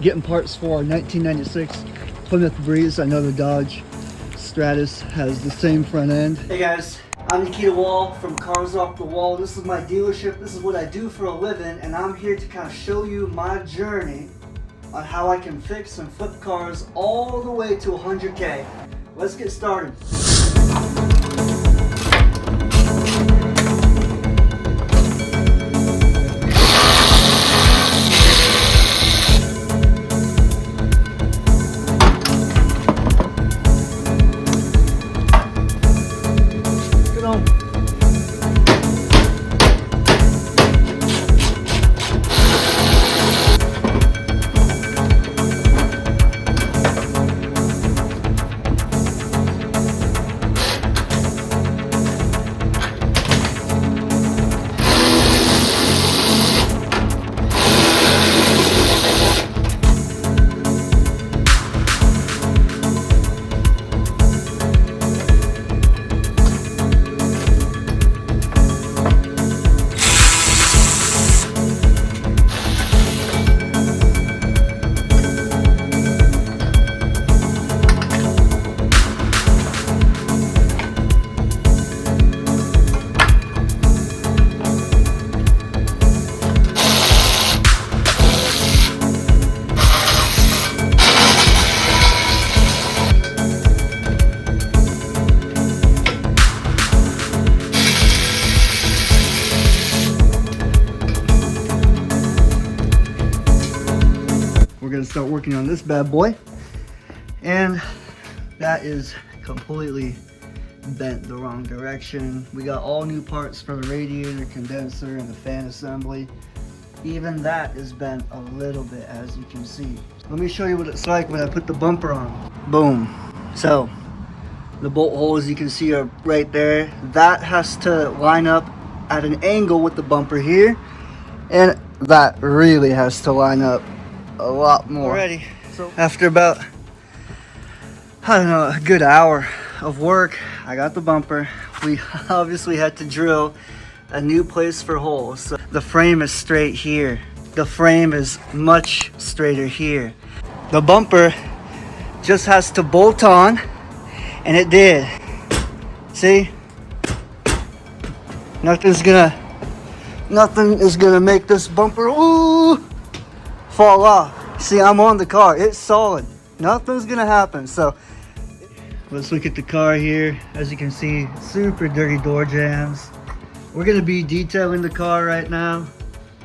getting parts for our 1996 Plymouth Breeze. I know the Dodge Stratus has the same front end. Hey guys, I'm Nikita Wall from Cars Off the Wall. This is my dealership. This is what I do for a living, and I'm here to kind of show you my journey on how I can fix and flip cars all the way to 100K. Let's get started. Gonna start working on this bad boy, and that is completely bent the wrong direction. We got all new parts for the radiator, condenser, and the fan assembly. Even that is bent a little bit, as you can see. Let me show you what it's like when I put the bumper on. Boom. So the bolt holes you can see are right there. That has to line up at an angle with the bumper here, and that really has to line up a lot more. Already. So after about, I don't know, a good hour of work, I got the bumper. We obviously had to drill a new place for holes. So the frame is straight here. The frame is much straighter here. The bumper just has to bolt on, and it did. See? Nothing is gonna make this bumper fall off. See, I'm on the car. It's solid. Nothing's gonna happen. So let's look at the car here. As you can see, super dirty door jambs. We're gonna be detailing the car right now.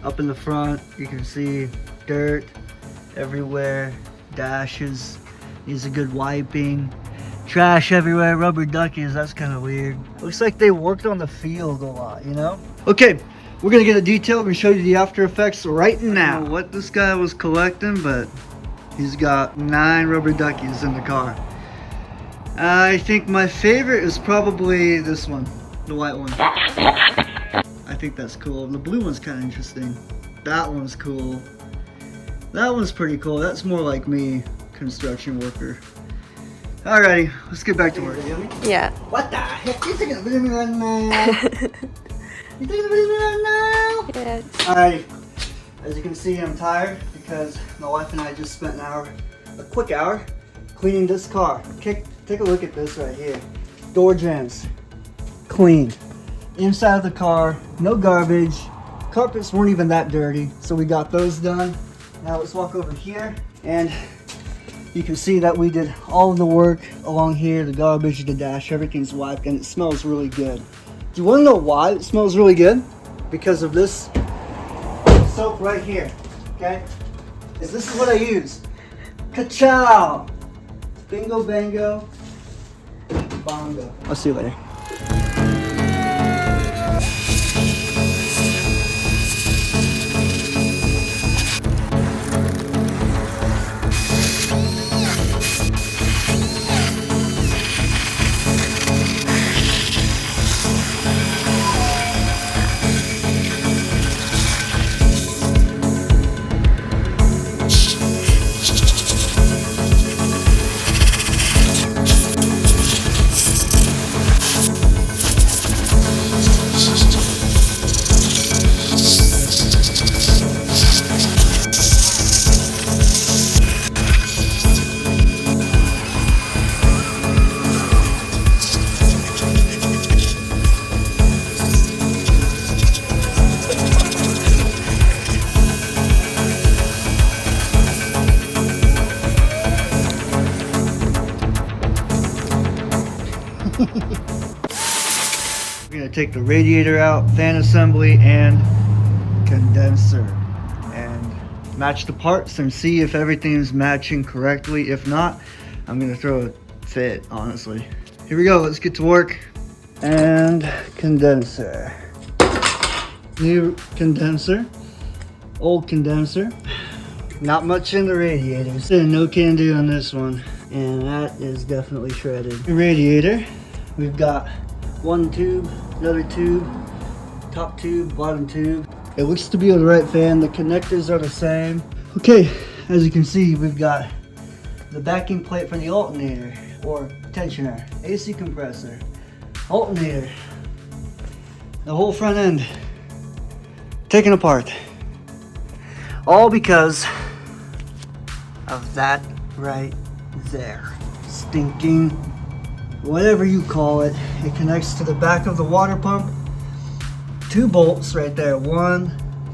Up in the front, you can see dirt everywhere. Dashes needs a good wiping. Trash everywhere. Rubber duckies. That's kind of weird. Looks like they worked on the field a lot, you know? Okay. We're gonna get a detail. We're gonna show you the after effects right now. I don't know what this guy was collecting, but he's got 9 rubber duckies in the car. I think my favorite is probably this one, the white one. I think that's cool. The blue one's kind of interesting. That one's cool. That one's pretty cool. That's more like me, construction worker. Alrighty, let's get back to work. Yeah. What the heck? You think I'm gonna be right now? You think I'm gonna be right now? Yes. Alright, as you can see, I'm tired because my wife and I just spent a quick hour, cleaning this car. Take a look at this right here. Door jambs, clean. Inside of the car, no garbage. Carpets weren't even that dirty, so we got those done. Now let's walk over here, and you can see that we did all of the work along here, the garbage, the dash, everything's wiped, and it smells really good. Do you want to know why it smells really good? Because of this soap right here, okay? This is what I use. Ka-chow! Bingo bango, bongo. I'll see you later. We're gonna take the radiator out, fan assembly, and condenser, and match the parts and see if everything's matching correctly. If not, I'm gonna throw a fit, honestly. Here we go, let's get to work. And condenser. New condenser, old condenser. Not much in the radiators. No can do on this one. And that is definitely shredded. The radiator, we've got one tube, another tube, top tube, bottom tube. It looks to be the right fan. The connectors are the same. Okay, as you can see, we've got the backing plate for the alternator or tensioner, AC compressor, alternator, the whole front end taken apart. All because of that right there. Stinking, whatever you call it. It connects to the back of the water pump. 2 bolts right there, 1,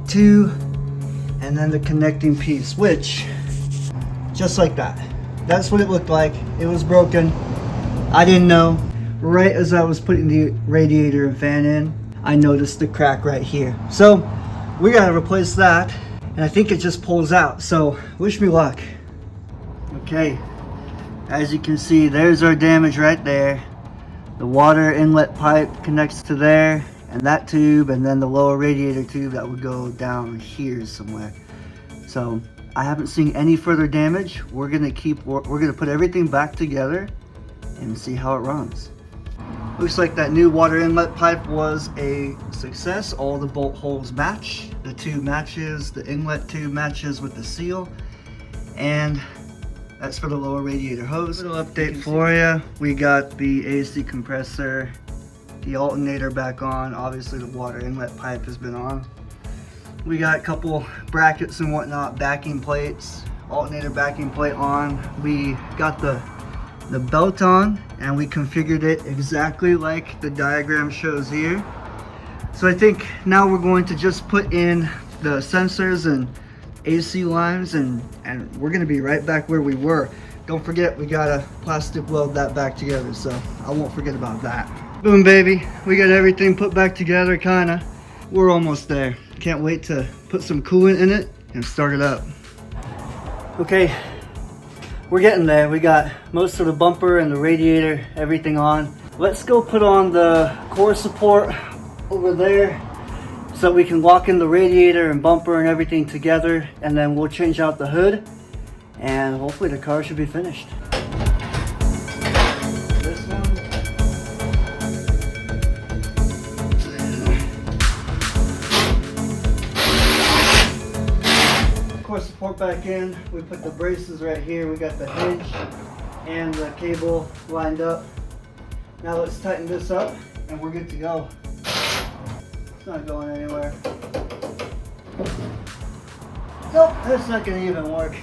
2, and then the connecting piece, which, just like that. That's what it looked like. It was broken. I didn't know. Right as I was putting the radiator and fan in, I noticed the crack right here. So we gotta replace that, and I think it just pulls out. So wish me luck. Okay, as you can see, there's our damage right there. The water inlet pipe connects to there, and that tube, and then the lower radiator tube that would go down here somewhere. So I haven't seen any further damage. We're gonna put everything back together and see how it runs. Looks like that new water inlet pipe was a success. All the bolt holes match. The tube matches, the inlet tube matches with the seal, and that's for the lower radiator hose. Little update for you. We got the AC compressor, the alternator back on. Obviously the water inlet pipe has been on. We got a couple brackets and whatnot, backing plates, alternator backing plate on. We got the belt on, and we configured it exactly like the diagram shows here. So I think now we're going to just put in the sensors and AC lines, and we're gonna be right back where we were. Don't forget, we gotta plastic weld that back together, so I won't forget about that. Boom, baby, we got everything put back together, kinda. We're almost there. Can't wait to put some coolant in it and start it up. Okay, we're getting there. We got most of the bumper and the radiator, everything on. Let's go put on the core support over there so we can lock in the radiator and bumper and everything together, and then we'll change out the hood, and hopefully the car should be finished. This one. Core support back in. We put the braces right here. We got the hinge and the cable lined up. Now let's tighten this up and we're good to go. It's not going anywhere. Nope, that's not gonna even work.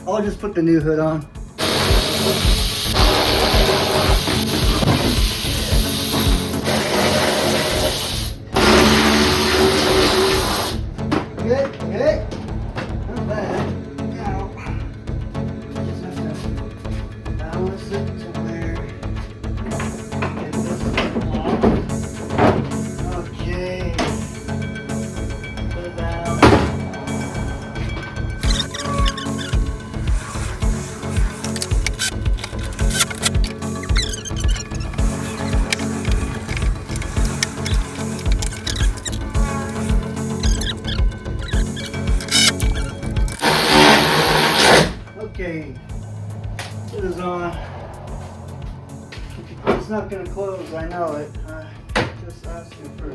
I'll just put the new hood on. Good, good. Not bad. Now, just have to balance it to where get this off. Okay. Put it down. Okay, it is on. It's not gonna close, I know it. Just asking for.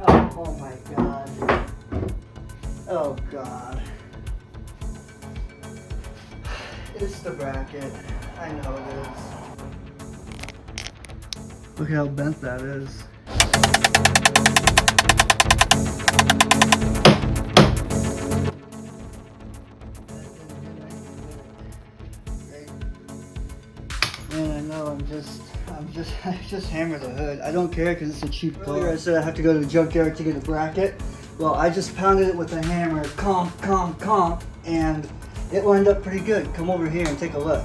Oh my god. Oh god. It's the bracket. I know it is. Look how bent that is. Man, I know, I just hammered the hood. I don't care because it's a cheap car. Earlier I said I have to go to the junkyard to get a bracket. Well, I just pounded it with a hammer, comp, and it lined up pretty good. Come over here and take a look.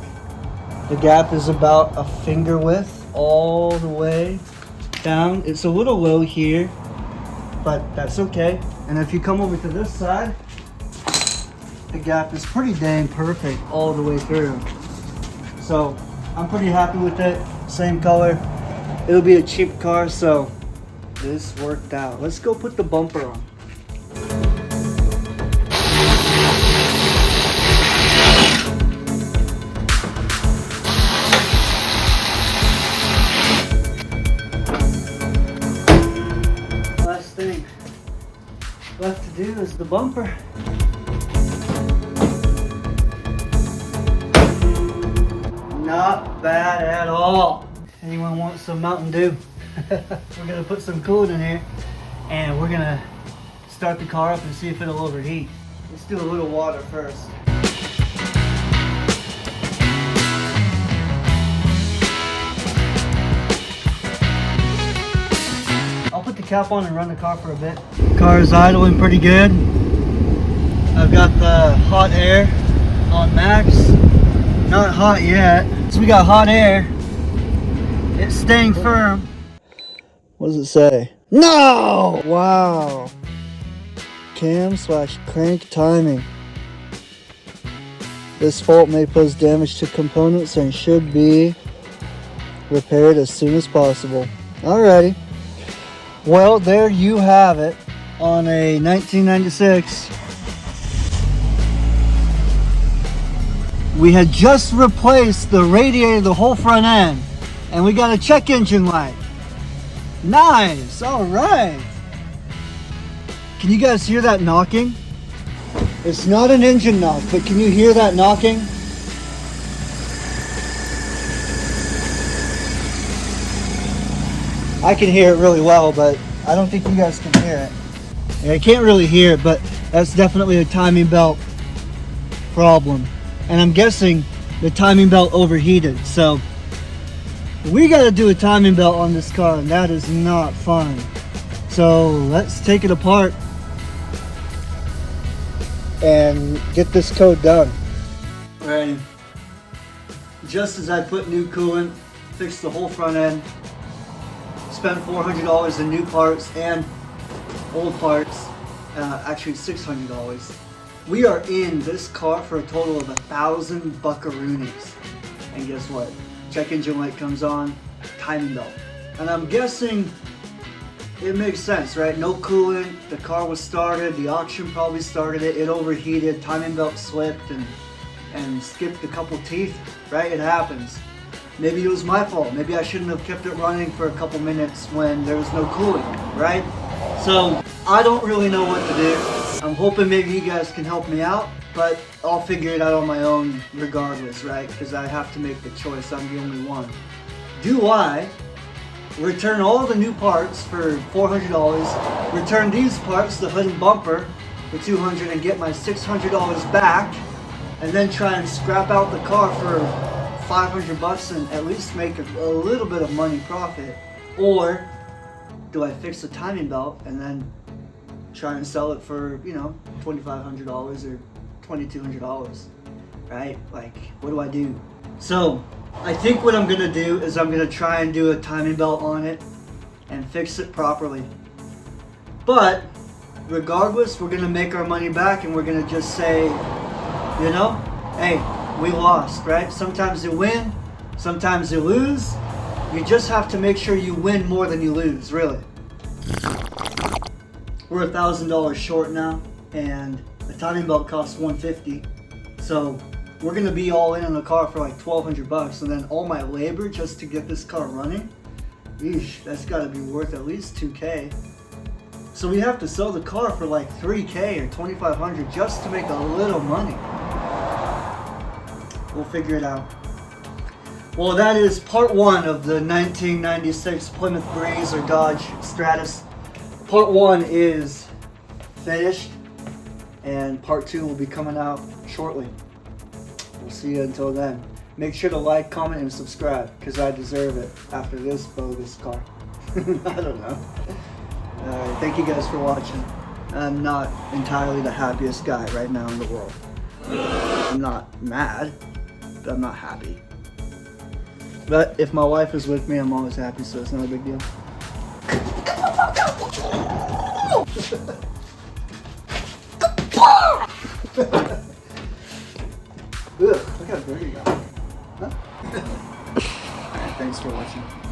The gap is about a finger width all the way down. It's a little low here, but that's okay. And if you come over to this side, the gap is pretty dang perfect all the way through. So I'm pretty happy with it. Same color. It'll be a cheap car, so this worked out. Let's go put the bumper on. Last thing left to do is the bumper. Not bad at all. Anyone want some Mountain Dew? We're gonna put some coolant in here and we're gonna start the car up and see if it'll overheat. Let's do a little water first. I'll put the cap on and run the car for a bit. Car is idling pretty good. I've got the hot air on max. Not hot yet. So we got hot air. It's staying firm. What does it say? No! Wow. Cam/crank timing. This fault may pose damage to components and should be repaired as soon as possible. Alrighty. Well, there you have it on a 1996. We had just replaced the radiator, the whole front end, and we got a check engine light. Nice, all right. Can you guys hear that knocking? It's not an engine knock, but can you hear that knocking? I can hear it really well, but I don't think you guys can hear it. Yeah, I can't really hear it, but that's definitely a timing belt problem. And I'm guessing the timing belt overheated. So we got to do a timing belt on this car, and that is not fun. So let's take it apart and get this code done. Alrighty. Just as I put new coolant, fixed the whole front end, spent $400 in new parts and old parts, actually $600. We are in this car for a total of 1,000 buckaroonies. And guess what? Check engine light comes on, timing belt. And I'm guessing it makes sense, right? No coolant, the car was started, the auction probably started it, it overheated, timing belt slipped and skipped a couple teeth, right? It happens. Maybe it was my fault. Maybe I shouldn't have kept it running for a couple minutes when there was no coolant, right? So I don't really know what to do. I'm hoping maybe you guys can help me out, but I'll figure it out on my own regardless, right? Because I have to make the choice. I'm the only one. Do I return all the new parts for $400, return these parts, the hood and bumper, for $200 and get my $600 back, and then try and scrap out the car for $500 and at least make a little bit of money profit? Or do I fix the timing belt and then try and sell it for, you know, $2,500 or $2,200, right? Like, what do I do? So I think what I'm gonna do is I'm gonna try and do a timing belt on it and fix it properly. But regardless, we're gonna make our money back and we're gonna just say, you know, hey, we lost, right? Sometimes you win, sometimes you lose. You just have to make sure you win more than you lose, really. We're $1,000 short now, and the timing belt costs $150. So we're gonna be all in on the car for like $1,200, and then all my labor just to get this car running, eesh, that's gotta be worth at least $2K. So we have to sell the car for like $3K or $2,500 just to make a little money. We'll figure it out. Well, that is part one of the 1996 Plymouth Breeze or Dodge Stratus. Part one is finished, and part two will be coming out shortly. We'll see you until then. Make sure to like, comment, and subscribe, because I deserve it after this bogus car. I don't know. Alright, thank you guys for watching. I'm not entirely the happiest guy right now in the world. I'm not mad, but I'm not happy. But if my wife is with me, I'm always happy, so it's not a big deal. Ugh, look how dirty you got. Huh? Alright, thanks for watching.